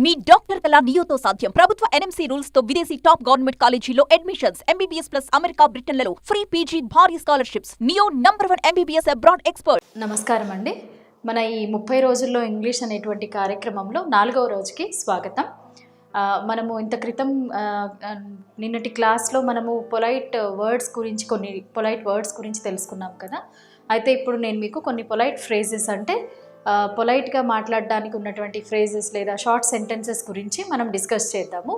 మీ doctor కళ నియోతో సాధ్యం. ప్రభుత్వ NMC రూల్స్ తో విదేశీ టాప్ గవర్నమెంట్ కాలేజీలో అడ్మిషన్స్, MBBS ప్లస్ అమెరికా బ్రిటన్లలో ఫ్రీ పీజీ భారీ scholarships. Neo #1 MBBS abroad expert. నమస్కారం అండి. మన ఈ 30 రోజుల్లో ఇంగ్లీష్ అనేటువంటి కార్యక్రమంలో 4వ రోజుకి స్వాగతం. మనము ఇంత క్రితం నిన్నటి క్లాస్లో మనము పొలైట్ వర్డ్స్ గురించి తెలుసుకున్నాం కదా. అయితే ఇప్పుడు నేను మీకు కొన్ని పొలైట్ ఫ్రేజెస్ అంటే పొలైట్గా మాట్లాడడానికి ఉన్నటువంటి ఫ్రేజెస్ లేదా షార్ట్ సెంటెన్సెస్ గురించి మనం డిస్కస్ చేద్దాము.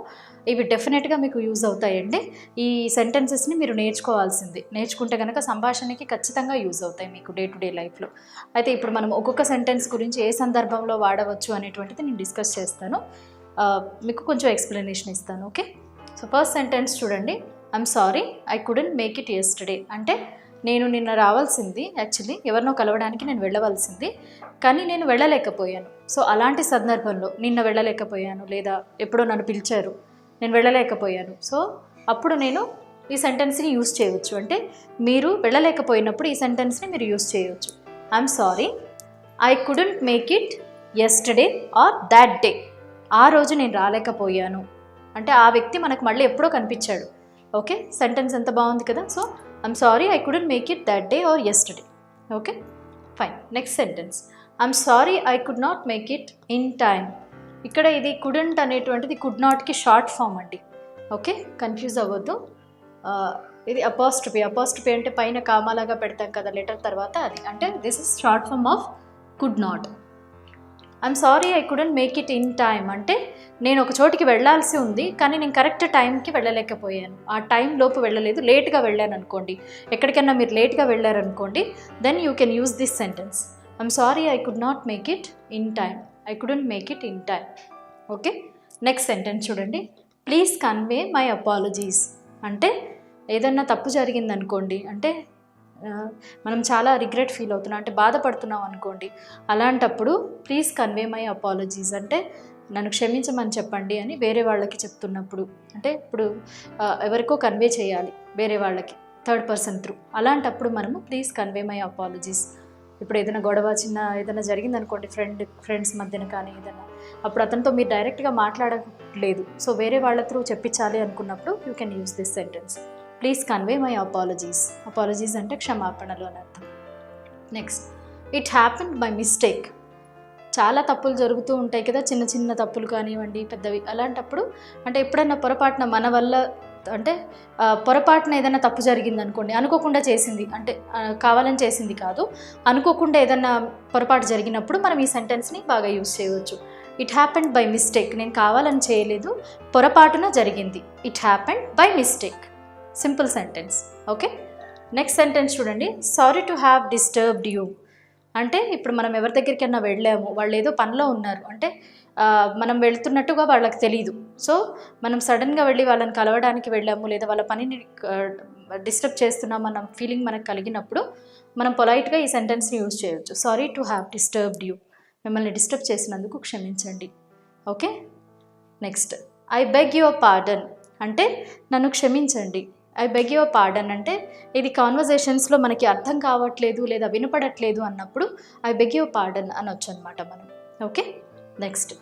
ఇవి డెఫినెట్గా మీకు యూజ్ అవుతాయండి. ఈ సెంటెన్సెస్ని మీరు నేర్చుకుంటే కనుక సంభాషణకి ఖచ్చితంగా యూజ్ అవుతాయి మీకు డే టు డే లైఫ్లో. అయితే ఇప్పుడు మనం ఒక్కొక్క సెంటెన్స్ గురించి ఏ సందర్భంలో వాడవచ్చు అనేటువంటిది నేను డిస్కస్ చేస్తాను. మీకు కొంచెం ఎక్స్ప్లెనేషన్ ఇస్తాను. ఓకే, సో ఫస్ట్ సెంటెన్స్ చూడండి. I'm sorry I couldn't make it yesterday. అంటే నేను నిన్న రావాల్సింది, యాక్చువల్లీ ఎవరినో కలవడానికి నేను వెళ్ళవలసింది, కానీ నేను వెళ్ళలేకపోయాను. సో అలాంటి సందర్భంలో నిన్న వెళ్ళలేకపోయాను, లేదా ఎప్పుడో నన్ను పిలిచారు నేను వెళ్ళలేకపోయాను, సో అప్పుడు నేను ఈ సెంటెన్స్ని యూజ్ చేయవచ్చు. అంటే మీరు వెళ్ళలేకపోయినప్పుడు ఈ సెంటెన్స్ని మీరు యూజ్ చేయవచ్చు. I'm sorry I couldn't make it yesterday or that day. ఆ రోజు నేను రాలేకపోయాను అంటే ఆ వ్యక్తి మనకు మళ్ళీ ఎప్పుడో కనిపించాడు. ఓకే, సెంటెన్స్ ఎంత బాగుంది కదా. So I'm sorry I couldn't make it that day or yesterday. Okay, fine. Next sentence. I'm sorry I could not make it in time. ఇక్కడ ఇది కుడెంట్ అనేటువంటిది కుడ్ నాట్కి షార్ట్ ఫామ్ అండి. ఓకే, కన్ఫ్యూజ్ అవ్వద్దు. ఇది apostrophe అంటే పైన కామాలాగా పెడతాం కదా లెటర్ తర్వాత, అది అంటే this is short form of could not. I'm sorry I couldn't make it in time అంటే నేను ఒక చోటికి వెళ్ళాల్సి ఉంది, కానీ నేను కరెక్ట్ టైంకి వెళ్ళలేకపోయాను. ఆ టైం లోపు వెళ్ళలేదు, లేట్గా వెళ్ళాను అనుకోండి. ఎక్కడికైనా మీరు లేట్గా వెళ్ళారనుకోండి, then you can use this sentence. I'm sorry I could not make it in time. I couldn't make it in time. Okay, next sentence చూడండి. Please convey my apologies. అంటే ఏదన్నా తప్పు జరిగిందనుకోండి, అంటే మనం చాలా రిగ్రెట్ ఫీల్ అవుతున్నాం, అంటే బాధపడుతున్నాం అనుకోండి. అలాంటప్పుడు ప్లీజ్ కన్వే మై అపాలజీస్ అంటే నన్ను క్షమించమని చెప్పండి అని వేరే వాళ్ళకి చెప్తున్నప్పుడు, అంటే ఇప్పుడు ఎవరికో కన్వే చేయాలి వేరే వాళ్ళకి థర్డ్ పర్సన్ త్రూ, అలాంటప్పుడు మనము ప్లీజ్ కన్వే మై అపాలజీస్. ఇప్పుడు ఏదైనా గొడవ ఏదైనా జరిగిందనుకోండి ఫ్రెండ్స్ మధ్యన కానీ ఏదైనా, అప్పుడు అతనితో మీరు డైరెక్ట్గా మాట్లాడలేదు, సో వేరే వాళ్ళ త్రూ చెప్పించాలి అనుకున్నప్పుడు you can use this sentence. Please convey my apologies. Apologies అంటే క్షమాపణలు అని అర్థం. Next, it happened by mistake. చాలా తప్పులు జరుగుతూ ఉంటాయి కదా, చిన్న చిన్న తప్పులు కానివ్వండి పెద్దవి. అలాంటప్పుడు అంటే ఎప్పుడైనా పొరపాటున మన వల్ల అంటే పొరపాటున ఏదైనా తప్పు జరిగింది అనుకోండి, అనుకోకుండా చేసింది, అంటే కావాలని చేసింది కాదు, అనుకోకుండా ఏదైనా పొరపాటు జరిగినప్పుడు మనం ఈ సెంటెన్స్ని బాగా యూజ్ చేయవచ్చు. ఇట్ హ్యాపెండ్ బై మిస్టేక్, నేను కావాలని చేయలేదు, పొరపాటున జరిగింది. It happened by mistake. Simple sentence. Okay, next sentence చూడండి. Sorry to have disturbed you. అంటే ఇప్పుడు మనం ఎవరి దగ్గరికైనా వెళ్ళాము, వాళ్ళు ఏదో పనిలో ఉన్నారు, అంటే మనం వెళ్తున్నట్టుగా వాళ్ళకి తెలియదు, సో మనం సడన్గా వెళ్ళి వాళ్ళని కలవడానికి వెళ్ళాము, లేదా వాళ్ళ పనిని డిస్టర్బ్ చేస్తున్నామన్న ఫీలింగ్ మనకు కలిగినప్పుడు మనం పొలైట్గా ఈ సెంటెన్స్ని యూజ్ చేయవచ్చు. Sorry to have disturbed you, మిమ్మల్ని డిస్టర్బ్ చేసినందుకు క్షమించండి. Okay, next, I beg your pardon అంటే నన్ను క్షమించండి. ఐ బెగ్ యువర్ పార్డన్ అంటే ఇది కాన్వర్జేషన్స్లో మనకి అర్థం కావట్లేదు లేదా వినపడట్లేదు అన్నప్పుడు ఐ బెగ్ యువర్ పార్డన్ అనొచ్చు అనమాట మనం. Okay, next,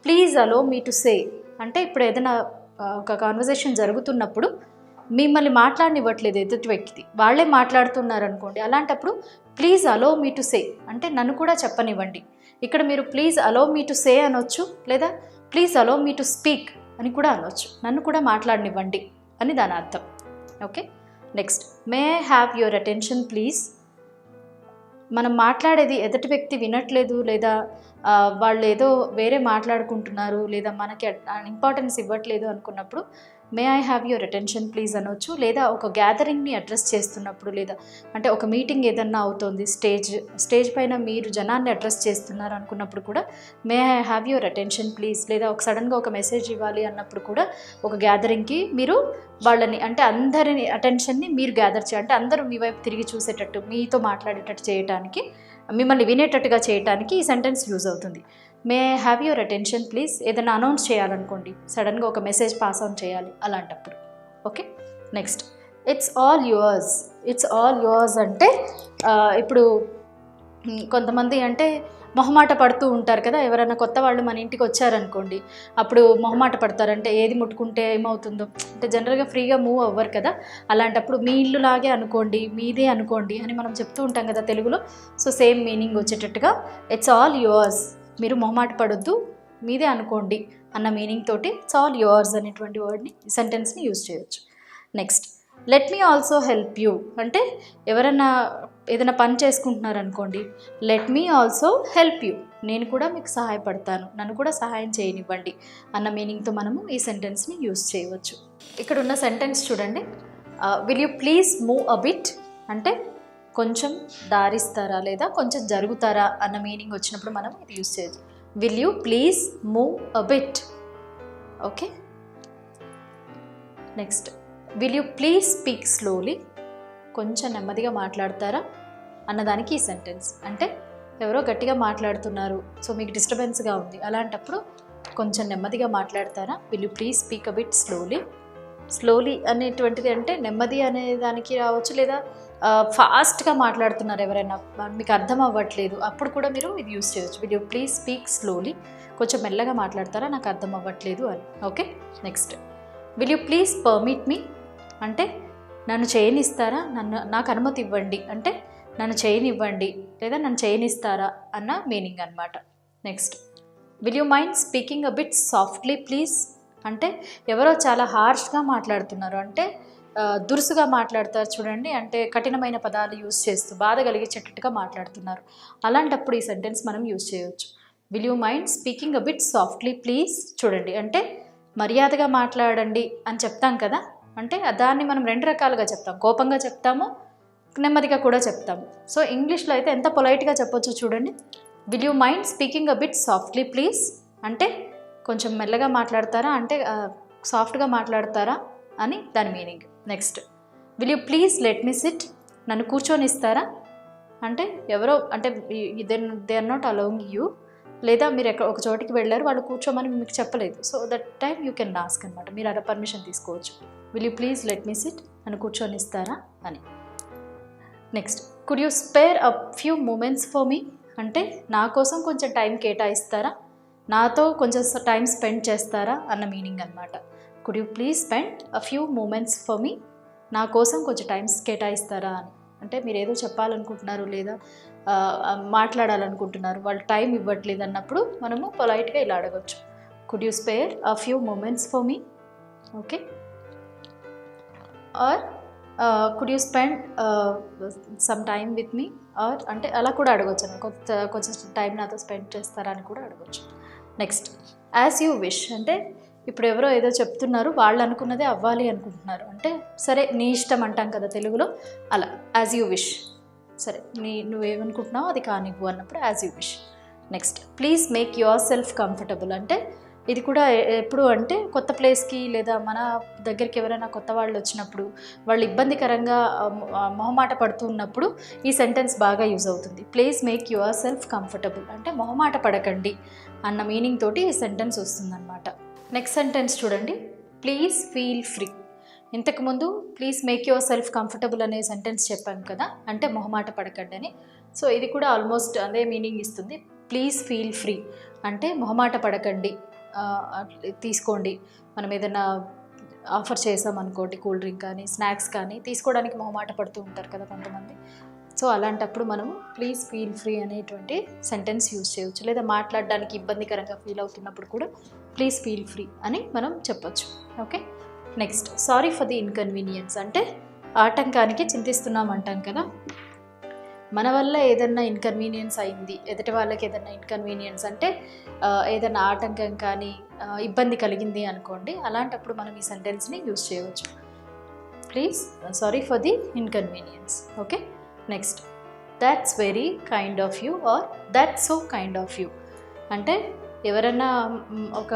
please allow me to say. అంటే ఇప్పుడు ఏదైనా ఒక కాన్వర్జేషన్ జరుగుతున్నప్పుడు మిమ్మల్ని మాట్లాడనివ్వట్లేదు ఎదుటి వ్యక్తి, వాళ్ళే మాట్లాడుతున్నారు అనుకోండి, అలాంటప్పుడు please allow me to say అంటే నన్ను కూడా చెప్పనివ్వండి. ఇక్కడ మీరు please allow me to say అనొచ్చు, లేదా please allow me to speak అని కూడా అనొచ్చు. నన్ను కూడా మాట్లాడనివ్వండి అని దాని అర్థం. Okay, next, may I have your attention please. మనం మాట్లాడేది ఎదుటి వ్యక్తి వినట్లేదు, లేదా వాళ్ళు ఏదో వేరే మాట్లాడుకుంటున్నారు, లేదా మనకి ఇంపార్టెన్స్ ఇవ్వట్లేదు అనుకున్నప్పుడు మే I have your attention please అనొచ్చు. లేదా ఒక గ్యాదరింగ్ని అడ్రస్ చేస్తున్నప్పుడు, లేదా అంటే ఒక మీటింగ్ ఏదన్నా అవుతుంది, స్టేజ్ పైన మీరు జనాన్ని అడ్రస్ చేస్తున్నారు అనుకున్నప్పుడు కూడా మే I have your attention please. లేదా ఒక సడన్గా ఒక మెసేజ్ ఇవ్వాలి అన్నప్పుడు కూడా ఒక గ్యాదరింగ్కి మీరు వాళ్ళని, అంటే అందరిని అటెన్షన్ని మీరు గ్యాదర్ చేయాలి, అంటే అందరూ మీ వైపు తిరిగి చూసేటట్టు, మీతో మాట్లాడేటట్టు చేయడానికి, మిమ్మల్ని వినేటట్టుగా చేయడానికి ఈ సెంటెన్స్ యూజ్ అవుతుంది. మే I have your attention please. ఏదైనా అనౌన్స్ చేయాలనుకోండి, సడన్గా ఒక మెసేజ్ పాస్ ఆన్ చేయాలి అలాంటప్పుడు. Okay, next, it's all yours. It's all yours అంటే ఇప్పుడు కొంతమంది అంటే మొహమాట పడుతూ ఉంటారు కదా, ఎవరైనా కొత్త వాళ్ళు మన ఇంటికి వచ్చారనుకోండి, అప్పుడు మొహమాట పడతారంటే ఏది ముట్టుకుంటే ఏమవుతుందో, అంటే జనరల్గా ఫ్రీగా మూవ్ అవ్వరు కదా, అలాంటప్పుడు మీ ఇల్లులాగే అనుకోండి, మీదే అనుకోండి అని మనం చెప్తూ ఉంటాం కదా తెలుగులో. సో సేమ్ మీనింగ్ వచ్చేటట్టుగా ఇట్స్ ఆల్ యువర్స్, మీరు మొహమాట పడొద్దు, మీదే అనుకోండి అన్న మీనింగ్ తోటి ఇట్స్ ఆల్ యువర్స్ అనేటువంటి వర్డ్ని, సెంటెన్స్ని యూజ్ చేయొచ్చు. Next, let me also help you అంటే ఎవరైనా ఏదైనా పని చేసుకుంటున్నారు అనుకోండి, let me also help you, నేను కూడా మీకు సహాయపడతాను, నన్ను కూడా సహాయం చేయనివ్వండి అన్న మీనింగ్తో మనము ఈ సెంటెన్స్ని యూజ్ చేయవచ్చు. ఇక్కడ ఉన్న సెంటెన్స్ చూడండి, will you please move a bit అంటే కొంచెం దారిస్తారా లేదా కొంచెం జరుగుతారా అన్న మీనింగ్ వచ్చినప్పుడు మనం ఇది యూజ్ చేయొచ్చు. Will you please move a bit. Okay, next, will you please speak slowly కొంచెం నెమ్మదిగా మాట్లాడతారా అన్నదానికి ఈ సెంటెన్స్. అంటే ఎవరో గట్టిగా మాట్లాడుతున్నారు, సో మీకు డిస్టర్బెన్స్గా ఉంది, అలాంటప్పుడు కొంచెం నెమ్మదిగా మాట్లాడతారా. Will you please speak a bit slowly. Slowly అనేటువంటిది అంటే నెమ్మది అనే దానికి రావచ్చు, లేదా ఫాస్ట్గా మాట్లాడుతున్నారు ఎవరైనా, మీకు అర్థం అవ్వట్లేదు, అప్పుడు కూడా మీరు ఇది యూజ్ చేయవచ్చు. Will you please speak slowly, కొంచెం మెల్లగా మాట్లాడతారా, నాకు అర్థం అవ్వట్లేదు అని. Okay, next, will you please permit me అంటే నన్ను చేయనిస్తారా, నాకు అనుమతి ఇవ్వండి అంటే నన్ను చేయనివ్వండి లేదా నన్ను చేయనిస్తారా అన్న మీనింగ్ అనమాట. Next, will you mind speaking a bit softly please అంటే ఎవరో చాలా హార్ష్గా మాట్లాడుతున్నారు, అంటే దురుసుగా మాట్లాడతారు చూడండి, అంటే కఠినమైన పదాలు యూజ్ చేస్తూ బాధ కలిగించేటట్టుగా మాట్లాడుతున్నారు, అలాంటప్పుడు ఈ సెంటెన్స్ మనం యూజ్ చేయవచ్చు. Will you mind speaking a bit softly please చూడండి, అంటే మర్యాదగా మాట్లాడండి అని చెప్తాం కదా, అంటే దాన్ని మనం రెండు రకాలుగా చెప్తాం, కోపంగా చెప్తాము, నెమ్మదిగా కూడా చెప్తాము. సో ఇంగ్లీష్లో అయితే ఎంత పొలైట్గా చెప్పొచ్చు చూడండి. Will you mind speaking a bit softly please అంటే కొంచెం మెల్లగా మాట్లాడతారా అంటే సాఫ్ట్గా మాట్లాడతారా అని దాని meaning. Next, will you please let me sit నన్ను కూర్చొనిస్తారా అంటే ఎవరో అంటే they are not allowing you, లేదా మీరు ఒక చోటికి వెళ్ళారు, వాళ్ళు కూర్చోమని మీకు చెప్పలేదు, so that time you can ask అనమాట, మీరు అలా పర్మిషన్ తీసుకోవచ్చు. Will you please let me sit నన్ను కూర్చొనిస్తారా అని. Next, could you spare a few moments for me అంటే నా కోసం కొంచెం టైం కేటాయిస్తారా, నాతో కొంచెం టైం స్పెండ్ చేస్తారా అన్న మీనింగ్ అనమాట. Could you please spend a few moments for me నా కోసం కొంచెం టైం కేటాయిస్తారా అని, అంటే మీరు ఏదో చెప్పాలనుకుంటున్నారు లేదా మాట్లాడాలనుకుంటున్నారు, వాళ్ళు టైం ఇవ్వట్లేదు అన్నప్పుడు మనము పొలైట్గా ఇలా అడగచ్చు, could you spare a few moments for me. Okay, or could you spend some time with me or అంటే అలా కూడా అడగచ్చు, కొంచెం టైం నాతో స్పెండ్ చేస్తారా అని కూడా అడగచ్చు. నెక్స్ట్, యాజ్ యూ విష్ అంటే ఇప్పుడు ఎవరో ఏదో చెప్తున్నారు, వాళ్ళు అనుకున్నదే అవ్వాలి అనుకుంటున్నారు, అంటే సరే నీ ఇష్టం అంటాం కదా తెలుగులో, అలా యాజ్ యూ విష్, సరే నువ్వేమనుకుంటున్నావు అది కానివ్వు అన్నప్పుడు as you wish. Next, please make your self comfortable అంటే ఇది కూడా ఎప్పుడు అంటే కొత్త ప్లేస్కి లేదా మన దగ్గరికి ఎవరైనా కొత్త వాళ్ళు వచ్చినప్పుడు వాళ్ళు ఇబ్బందికరంగా మొహమాట పడుతూ ఉన్నప్పుడు ఈ సెంటెన్స్ బాగా యూజ్ అవుతుంది. Please make your self comfortable అంటే మొహమాట పడకండి అన్న మీనింగ్ తోటి ఈ సెంటెన్స్ వస్తుందన్నమాట. నెక్స్ట్ సెంటెన్స్ చూడండి, ప్లీజ్ ఫీల్ ఫ్రీ. ఇంతకుముందు please make your self comfortable అనే సెంటెన్స్ చెప్పాను కదా, అంటే మొహమాట పడకండి అని. సో ఇది కూడా ఆల్మోస్ట్ అదే మీనింగ్ ఇస్తుంది. ప్లీజ్ ఫీల్ ఫ్రీ అంటే మొహమాట పడకండి, తీసుకోండి, మనం ఏదైనా ఆఫర్ చేసామనుకోండి, కూల్ డ్రింక్ కానీ స్నాక్స్ కానీ తీసుకోవడానికి మొహమాట పడుతూ ఉంటారు కదా కొంతమంది, సో అలాంటప్పుడు మనము ప్లీజ్ ఫీల్ ఫ్రీ అనేటువంటి సెంటెన్స్ యూజ్ చేయవచ్చు. లేదా మాట్లాడడానికి ఇబ్బందికరంగా ఫీల్ అవుతున్నప్పుడు కూడా ప్లీజ్ ఫీల్ ఫ్రీ అని మనం చెప్పొచ్చు. Okay, next, sorry for the inconvenience అంటే ఆటంకానికి చింతిస్తున్నాం అంటాం కదా, మన వల్ల ఏదన్నా ఇన్కన్వీనియన్స్ అయింది, ఎదుటి వాళ్ళకి ఏదన్నా ఇన్కన్వీనియన్స్ అంటే ఏదైనా ఆటంకం కానీ ఇబ్బంది కలిగింది అనుకోండి, అలాంటప్పుడు మనం ఈ సెంటెన్స్ని యూజ్ చేయవచ్చు. Please sorry for the inconvenience. Okay, next, that's very kind of you or that's so kind of you అంటే ఎవరైనా ఒక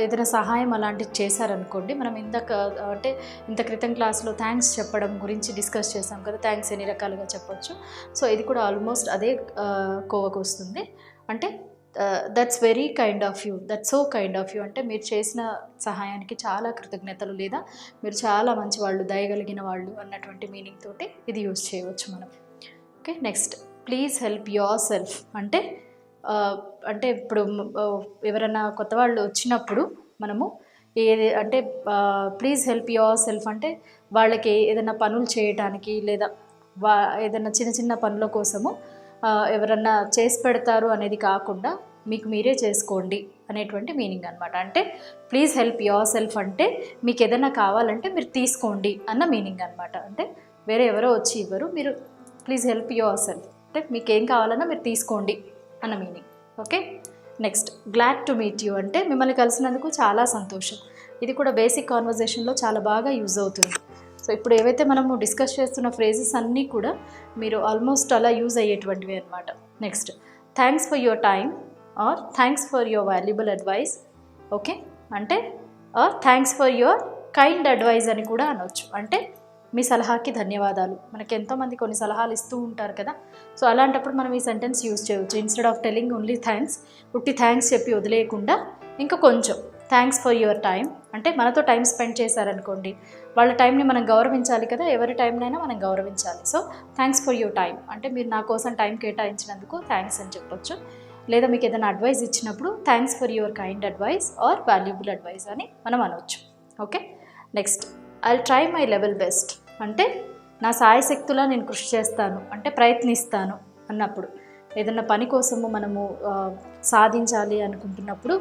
ఏదైనా సహాయం అలాంటివి చేశారనుకోండి, మనం ఇంత క్రితం క్లాస్లో థ్యాంక్స్ చెప్పడం గురించి డిస్కస్ చేసాం కదా, థ్యాంక్స్ ఎన్ని రకాలుగా చెప్పొచ్చు. సో ఇది కూడా ఆల్మోస్ట్ అదే కోవకు వస్తుంది. అంటే that's very kind of you, that's so kind of you అంటే మీరు చేసిన సహాయానికి చాలా కృతజ్ఞతలు, లేదా మీరు చాలా మంచి వాళ్ళు, దయగలిగిన వాళ్ళు అన్నటువంటి మీనింగ్ తోటి ఇది యూజ్ చేయవచ్చు మనం. Okay, next, please help your self అంటే అంటే ఇప్పుడు ఎవరైనా కొత్త వాళ్ళు వచ్చినప్పుడు మనము ఏది అంటే ప్లీజ్ హెల్ప్ యువర్ సెల్ఫ్ అంటే వాళ్ళకి ఏదైనా పనులు చేయడానికి లేదా ఏదైనా చిన్న చిన్న పనుల కోసము ఎవరన్నా చేసి పెడతారు అనేది కాకుండా మీకు మీరే చేసుకోండి అనేటువంటి మీనింగ్ అనమాట. అంటే ప్లీజ్ హెల్ప్ యువర్ సెల్ఫ్ అంటే మీకు ఏదైనా కావాలంటే మీరు తీసుకోండి అన్న మీనింగ్ అనమాట. అంటే వేరే ఎవరో వచ్చి ఇవ్వరు, మీరు ప్లీజ్ హెల్ప్ యువర్ సెల్ఫ్ అంటే మీకు ఏం కావాలన్నా మీరు తీసుకోండి అన్న meaning. Okay, next glad to meet you అంటే మిమ్మల్ని కలిసినందుకు చాలా సంతోషం. ఇది కూడా బేసిక్ కాన్వర్జేషన్లో చాలా బాగా యూజ్ అవుతుంది. సో ఇప్పుడు ఏవైతే మనము డిస్కస్ చేస్తున్న ఫ్రేజెస్ అన్నీ కూడా మీరు ఆల్మోస్ట్ అలా యూజ్ అయ్యేటువంటివి అనమాట. Next thanks for your time or thanks for your valuable advice. Okay, అంటే or thanks for your kind advice అని కూడా అనవచ్చు. అంటే మీ సలహాకి ధన్యవాదాలు. మనకి ఎంతోమంది కొన్ని సలహాలు ఇస్తూ ఉంటారు కదా, సో అలాంటప్పుడు మనం ఈ సెంటెన్స్ యూజ్ చేయవచ్చు. Instead of telling only thanks, ఉట్టి థ్యాంక్స్ చెప్పి వదిలేయకుండా ఇంకా కొంచెం థ్యాంక్స్ ఫర్ యువర్ టైం అంటే మనతో టైం స్పెండ్ చేశారనుకోండి, వాళ్ళ టైంని మనం గౌరవించాలి కదా, ఎవరి టైంనైనా మనం గౌరవించాలి. So thanks for your time అంటే మీరు నా కోసం టైం కేటాయించినందుకు థ్యాంక్స్ అని చెప్పొచ్చు. లేదా మీకు ఏదైనా అడ్వైస్ ఇచ్చినప్పుడు thanks for your kind advice are valuable advice అని మనం అనవచ్చు. Okay, next I try my level best అంటే నా సాయశక్తులా నేను కృషి చేస్తాను అంటే ప్రయత్నిస్తాను అన్నప్పుడు. ఏదైనా పని కోసము మనము సాధించాలి అనుకుంటున్నప్పుడు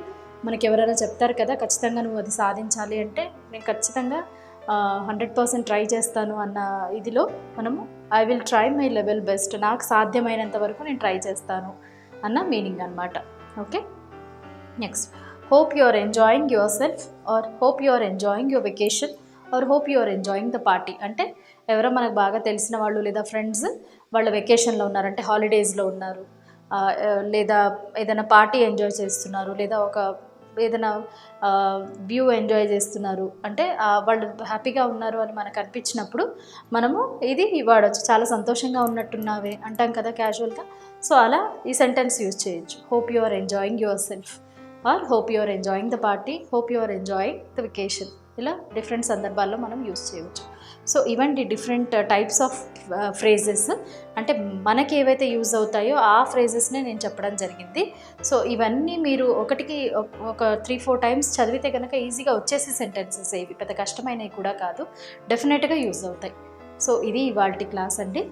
మనకి ఎవరైనా చెప్తారు కదా, ఖచ్చితంగా నువ్వు అది సాధించాలి అంటే నేను ఖచ్చితంగా 100% ట్రై చేస్తాను అన్న ఇదిలో మనము I will try my level best, నాకు సాధ్యమైనంత వరకు నేను ట్రై చేస్తాను అన్న మీనింగ్ అనమాట. Okay, next hope you are enjoying yourself or hope you are enjoying your vacation or hope you are enjoying the party. అంటే ఎవరో మనకు బాగా తెలిసిన వాళ్ళు లేదా ఫ్రెండ్స్ వాళ్ళ వెకేషన్లో ఉన్నారు అంటే హాలిడేస్లో ఉన్నారు, లేదా ఏదైనా పార్టీ ఎంజాయ్ చేస్తున్నారు, లేదా ఒక ఏదైనా వ్యూ ఎంజాయ్ చేస్తున్నారు అంటే వాళ్ళు హ్యాపీగా ఉన్నారు అని మనకు అనిపించినప్పుడు మనము ఇది వాడచ్చు. చాలా సంతోషంగా ఉన్నట్టున్నావే అంటాం కదా క్యాజువల్గా, సో అలా ఈ సెంటెన్స్ యూజ్ చేయొచ్చు. Hope you are enjoying yourself or hope you are enjoying the party, hope you are enjoying the vacation. ఇలా డిఫరెంట్ సందర్భాల్లో మనం యూజ్ చేయవచ్చు. సో ఇవంటి డిఫరెంట్ టైప్స్ ఆఫ్ ఫ్రేజెస్ అంటే మనకి ఏవైతే యూజ్ అవుతాయో ఆ ఫ్రేజెస్నే నేను చెప్పడం జరిగింది. సో ఇవన్నీ మీరు ఒకటికి ఒక 3-4 టైమ్స్ చదివితే కనుక ఈజీగా వచ్చేసే సెంటెన్సెస్, ఇవి పెద్ద కష్టమైనవి కూడా కాదు, డెఫినెట్గా యూజ్ అవుతాయి. సో ఇది ఇవాల్టి క్లాస్ అండి.